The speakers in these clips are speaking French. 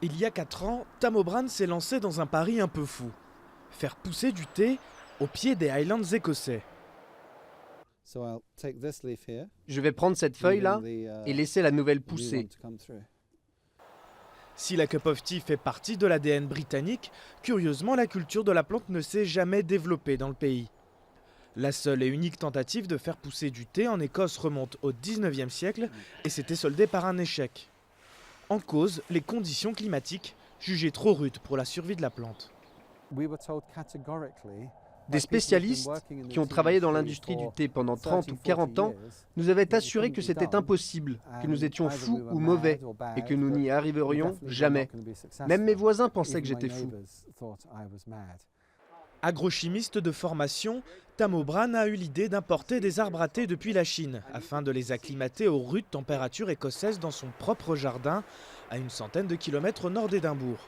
Il y a 4 ans, Tam O'Bran s'est lancé dans un pari un peu fou. Faire pousser du thé au pied des Highlands écossais. Je vais prendre cette feuille-là et laisser la nouvelle pousser. Si la Cup of Tea fait partie de l'ADN britannique, curieusement la culture de la plante ne s'est jamais développée dans le pays. La seule et unique tentative de faire pousser du thé en Écosse remonte au 19e siècle et s'était soldée par un échec. En cause, les conditions climatiques, jugées trop rudes pour la survie de la plante. Des spécialistes qui ont travaillé dans l'industrie du thé pendant 30 ou 40 ans nous avaient assuré que c'était impossible, que nous étions fous ou mauvais et que nous n'y arriverions jamais. Même mes voisins pensaient que j'étais fou. Agrochimiste de formation, Tam O'Bran a eu l'idée d'importer des arbres à thé depuis la Chine afin de les acclimater aux rudes températures écossaises dans son propre jardin à une centaine de kilomètres au nord d'Édimbourg.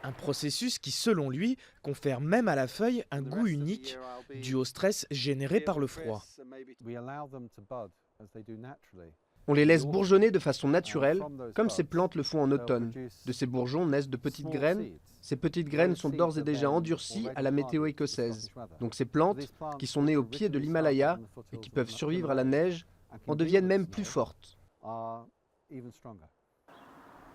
Un processus qui, selon lui, confère même à la feuille un goût unique dû au stress généré par le froid. On les laisse bourgeonner de façon naturelle, comme ces plantes le font en automne. De ces bourgeons naissent de petites graines. Ces petites graines sont d'ores et déjà endurcies à la météo écossaise. Donc ces plantes, qui sont nées au pied de l'Himalaya et qui peuvent survivre à la neige, en deviennent même plus fortes.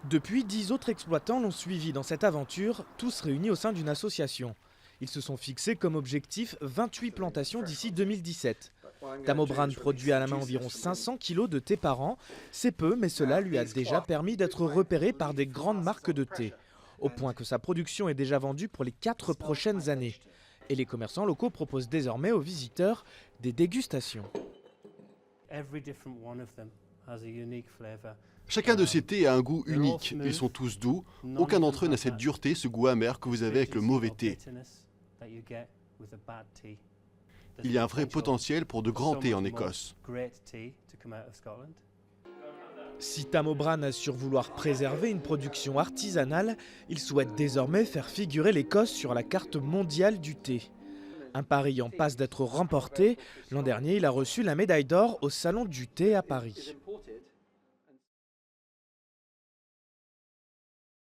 Depuis, 10 autres exploitants l'ont suivi dans cette aventure, tous réunis au sein d'une association. Ils se sont fixés comme objectif 28 plantations d'ici 2017. Tam O'Bran produit à la main environ 500 kg de thé par an. C'est peu, mais cela lui a déjà permis d'être repéré par des grandes marques de thé. Au point que sa production est déjà vendue pour les 4 prochaines années. Et les commerçants locaux proposent désormais aux visiteurs des dégustations. Chacun de ces thés a un goût unique. Ils sont tous doux. Aucun d'entre eux n'a cette dureté, ce goût amer que vous avez avec le mauvais thé. Il y a un vrai potentiel pour de grands thés en Écosse. Si Tam O'Bran assure vouloir préserver une production artisanale, il souhaite désormais faire figurer l'Écosse sur la carte mondiale du thé. Un pari en passe d'être remporté. L'an dernier, il a reçu la médaille d'or au Salon du thé à Paris.